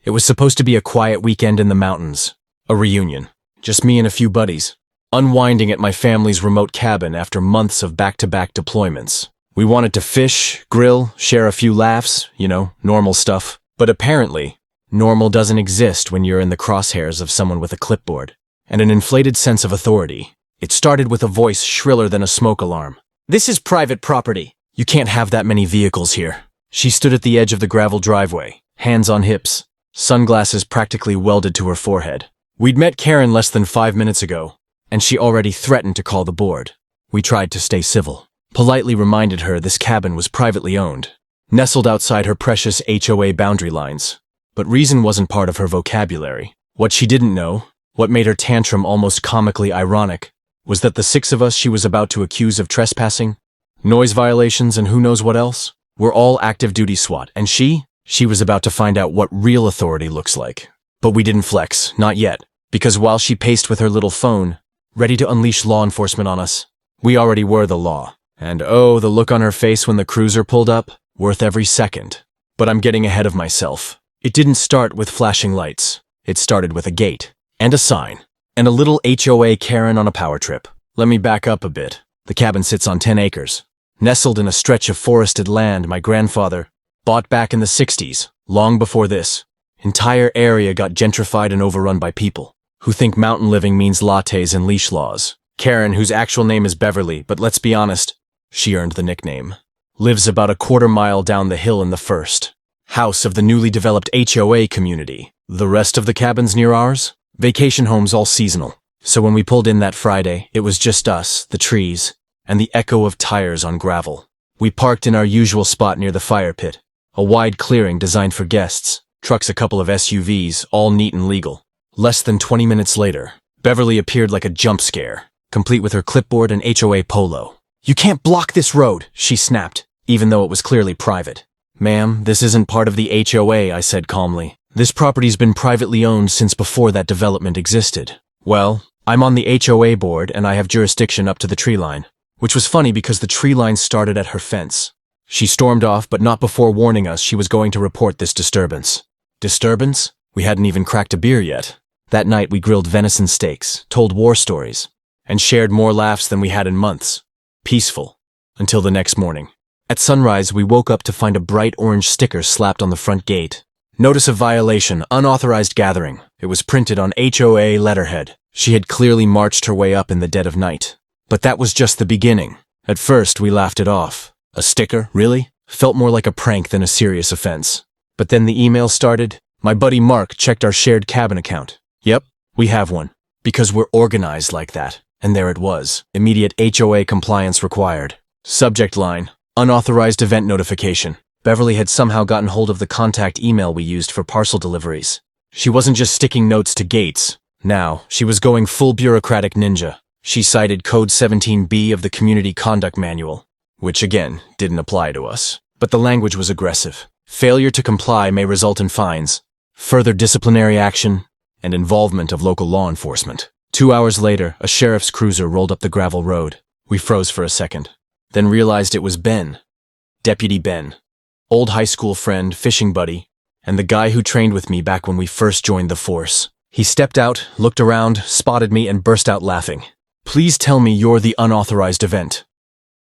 It was supposed to be a quiet weekend in the mountains. A reunion. Just me and a few buddies. Unwinding at my family's remote cabin after months of back-to-back deployments. We wanted to fish, grill, share a few laughs, normal stuff. But apparently, normal doesn't exist when you're in the crosshairs of someone with a clipboard and an inflated sense of authority. It started with a voice shriller than a smoke alarm. "This is private property. You can't have that many vehicles here." She stood at the edge of the gravel driveway, hands on hips, sunglasses practically welded to her forehead. We'd met Karen less than 5 minutes ago, and she already threatened to call the board. We tried to stay civil, politely reminded her this cabin was privately owned, nestled outside her precious HOA boundary lines. But reason wasn't part of her vocabulary. What she didn't know, what made her tantrum almost comically ironic, was that the 6 of us she was about to accuse of trespassing, noise violations, and who knows what else, were all active-duty SWAT, and she was about to find out what real authority looks like. But we didn't flex, not yet, because while she paced with her little phone, ready to unleash law enforcement on us, we already were the law. And oh, the look on her face when the cruiser pulled up, worth every second. But I'm getting ahead of myself. It didn't start with flashing lights. It started with a gate, and a sign, and a little HOA Karen on a power trip. Let me back up a bit. The cabin sits on 10 acres, nestled in a stretch of forested land my grandfather bought back in the 60s, long before this. Entire area got gentrified and overrun by people who think mountain living means lattes and leash laws. Karen, whose actual name is Beverly, but let's be honest, she earned the nickname, lives about a quarter-mile down the hill in the first house of the newly developed HOA community. The rest of the cabins near ours? Vacation homes all seasonal. So when we pulled in that Friday, it was just us, the trees, and the echo of tires on gravel. We parked in our usual spot near the fire pit, a wide clearing designed for guests, trucks, a couple of SUVs, all neat and legal. Less than 20 minutes later, Beverly appeared like a jump scare, complete with her clipboard and HOA polo. "You can't block this road," she snapped, even though it was clearly private. "Ma'am, this isn't part of the HOA," I said calmly. "This property's been privately owned since before that development existed." "Well, I'm on the HOA board and I have jurisdiction up to the tree line," which was funny because the tree line started at her fence. She stormed off, but not before warning us she was going to report this disturbance. Disturbance? We hadn't even cracked a beer yet. That night we grilled venison steaks, told war stories, and shared more laughs than we had in months. Peaceful. Until the next morning. At sunrise, we woke up to find a bright orange sticker slapped on the front gate. "Notice of violation, unauthorized gathering." It was printed on HOA letterhead. She had clearly marched her way up in the dead of night. But that was just the beginning. At first, we laughed it off. A sticker, really? Felt more like a prank than a serious offense. But then the email started. My buddy Mark checked our shared cabin account. Yep, we have one. Because we're organized like that. And there it was. Immediate HOA compliance required. Subject line: unauthorized event notification. Beverly had somehow gotten hold of the contact email we used for parcel deliveries. She wasn't just sticking notes to gates. Now, she was going full bureaucratic ninja. She cited Code 17B of the Community Conduct Manual, which again, didn't apply to us. But the language was aggressive. Failure to comply may result in fines, further disciplinary action, and involvement of local law enforcement. 2 hours later, a sheriff's cruiser rolled up the gravel road. We froze for a second, then realized it was Ben. Deputy Ben. Old high school friend, fishing buddy, and the guy who trained with me back when we first joined the force. He stepped out, looked around, spotted me, and burst out laughing. "Please tell me you're the unauthorized event."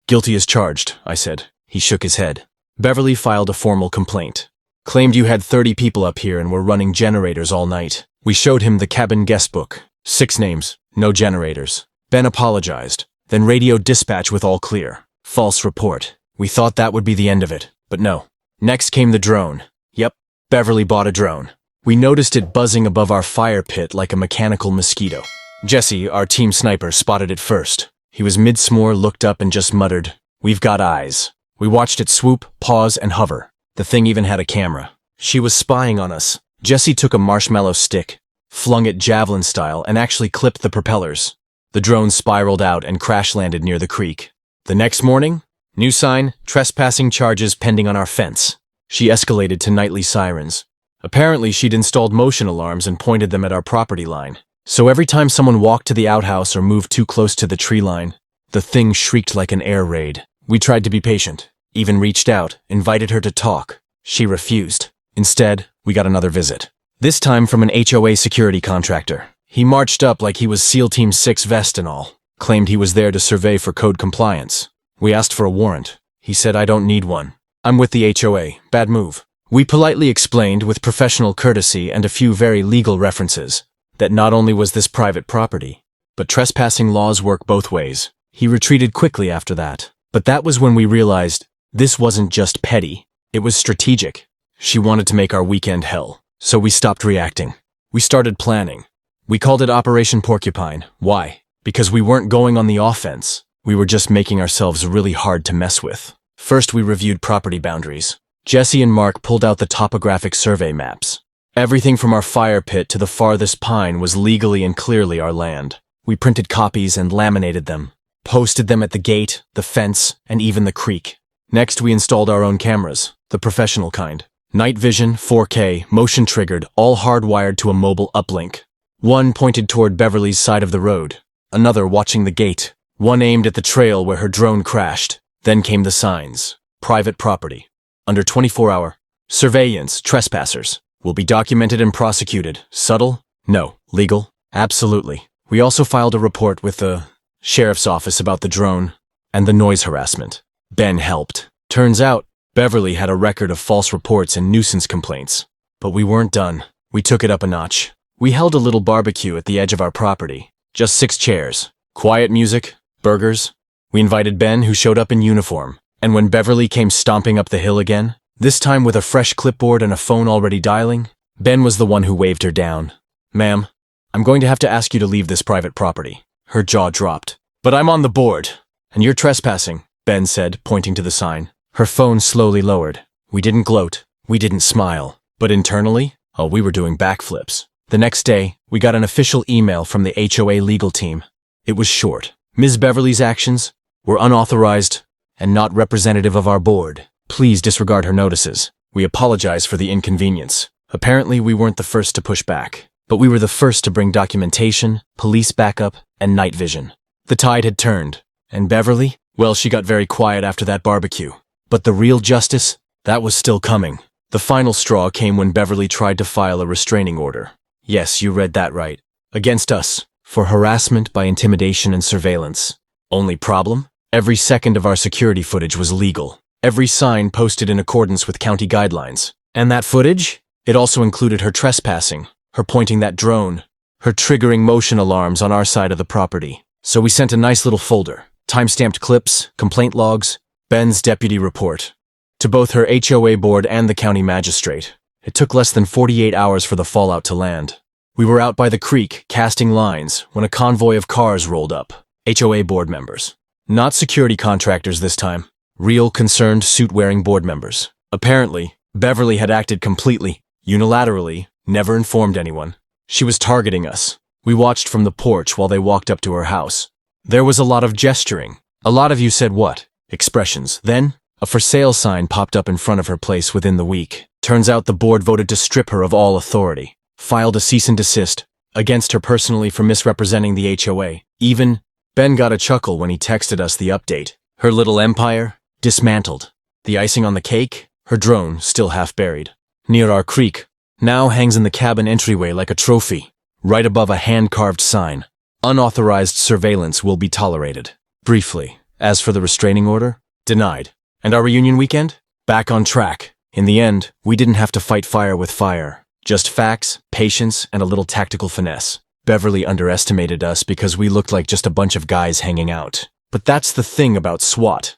"Guilty as charged," I said. He shook his head. "Beverly filed a formal complaint. Claimed you had 30 people up here and were running generators all night." We showed him the cabin guest book. 6 names, no generators. Ben apologized, then radioed dispatch with all clear. False report. We thought that would be the end of it, but no. Next came the drone. Yep, Beverly bought a drone. We noticed it buzzing above our fire pit like a mechanical mosquito. Jesse, our team sniper, spotted it first. He was mid-s'more, looked up and just muttered, "We've got eyes." We watched it swoop, pause, and hover. The thing even had a camera. She was spying on us. Jesse took a marshmallow stick, flung it javelin style, and actually clipped the propellers. The drone spiraled out and crash-landed near the creek. The next morning, new sign, trespassing charges pending on our fence. She escalated to nightly sirens. Apparently, she'd installed motion alarms and pointed them at our property line. So every time someone walked to the outhouse or moved too close to the tree line, the thing shrieked like an air raid. We tried to be patient, even reached out, invited her to talk. She refused. Instead, we got another visit. This time from an HOA security contractor. He marched up like he was SEAL Team 6 vest and all. Claimed he was there to survey for code compliance. We asked for a warrant. He said, "I don't need one. I'm with the HOA. Bad move." We politely explained, with professional courtesy and a few very legal references, that not only was this private property, but trespassing laws work both ways. He retreated quickly after that. But that was when we realized this wasn't just petty. It was strategic. She wanted to make our weekend hell. So we stopped reacting. We started planning. We called it Operation Porcupine. Why? Because we weren't going on the offense. We were just making ourselves really hard to mess with. First, we reviewed property boundaries. Jesse and Mark pulled out the topographic survey maps. Everything from our fire pit to the farthest pine was legally and clearly our land. We printed copies and laminated them, posted them at the gate, the fence, and even the creek. Next, we installed our own cameras, the professional kind. Night vision, 4K, motion triggered, all hardwired to a mobile uplink. One pointed toward Beverly's side of the road, another watching the gate, one aimed at the trail where her drone crashed. Then came the signs. Private property. Under 24-hour. Surveillance, trespassers. Will be documented and prosecuted. Subtle? No. Legal? Absolutely. We also filed a report with the sheriff's office about the drone and the noise harassment. Ben helped. Turns out, Beverly had a record of false reports and nuisance complaints. But we weren't done. We took it up a notch. We held a little barbecue at the edge of our property. Just 6 chairs. Quiet music. Burgers. We invited Ben, who showed up in uniform. And when Beverly came stomping up the hill again, this time with a fresh clipboard and a phone already dialing, Ben was the one who waved her down. "Ma'am, I'm going to have to ask you to leave this private property." Her jaw dropped. "But I'm on the board. And you're trespassing," Ben said, pointing to the sign. Her phone slowly lowered. We didn't gloat. We didn't smile. But internally, we were doing backflips. The next day, we got an official email from the HOA legal team. It was short. "Ms. Beverly's actions were unauthorized and not representative of our board. Please disregard her notices. We apologize for the inconvenience." Apparently, we weren't the first to push back, but we were the first to bring documentation, police backup, and night vision. The tide had turned, and Beverly, well, she got very quiet after that barbecue. But the real justice, that was still coming. The final straw came when Beverly tried to file a restraining order. Yes, you read that right. Against us, for harassment by intimidation and surveillance. Only problem? Every second of our security footage was legal. Every sign posted in accordance with county guidelines. And that footage? It also included her trespassing, her pointing that drone, her triggering motion alarms on our side of the property. So we sent a nice little folder. Time-stamped clips, complaint logs, Ben's deputy report. To both her HOA board and the county magistrate. It took less than 48 hours for the fallout to land. We were out by the creek, casting lines, when a convoy of cars rolled up. HOA board members. Not security contractors this time. Real concerned suit-wearing board members. Apparently, Beverly had acted completely, unilaterally, never informed anyone. She was targeting us. We watched from the porch while they walked up to her house. There was a lot of gesturing. A lot of you said what? Expressions. Then, a for sale sign popped up in front of her place within the week. Turns out the board voted to strip her of all authority. Filed a cease and desist against her personally for misrepresenting the HOA. Even, Ben got a chuckle when he texted us the update. Her little empire, dismantled. The icing on the cake, her drone still half buried. Near our creek, now hangs in the cabin entryway like a trophy, right above a hand-carved sign. Unauthorized surveillance will be tolerated. Briefly, as for the restraining order, denied. And our reunion weekend? Back on track. In the end, we didn't have to fight fire with fire. Just facts, patience, and a little tactical finesse. Beverly underestimated us because we looked like just a bunch of guys hanging out. But that's the thing about SWAT.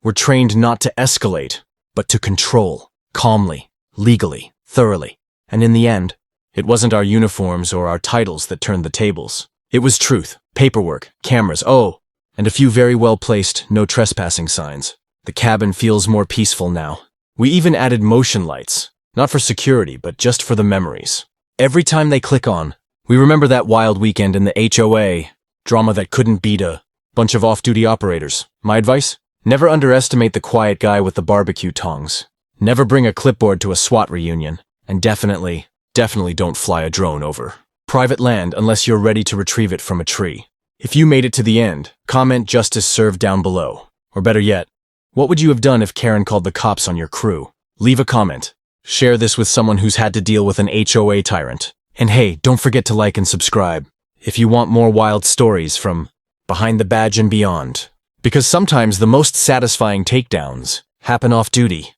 We're trained not to escalate, but to control. Calmly, legally, thoroughly. And in the end, it wasn't our uniforms or our titles that turned the tables. It was truth, paperwork, cameras, and a few very well-placed no trespassing signs. The cabin feels more peaceful now. We even added motion lights, not for security, but just for the memories. Every time they click on, we remember that wild weekend in the HOA, drama that couldn't beat a bunch of off-duty operators. My advice? Never underestimate the quiet guy with the barbecue tongs. Never bring a clipboard to a SWAT reunion. And definitely don't fly a drone over private land unless you're ready to retrieve it from a tree. If you made it to the end, comment "Justice served" down below. Or better yet, what would you have done if Karen called the cops on your crew? Leave a comment. Share this with someone who's had to deal with an HOA tyrant. And hey, don't forget to like and subscribe if you want more wild stories from behind the badge and beyond. Because sometimes the most satisfying takedowns happen off duty.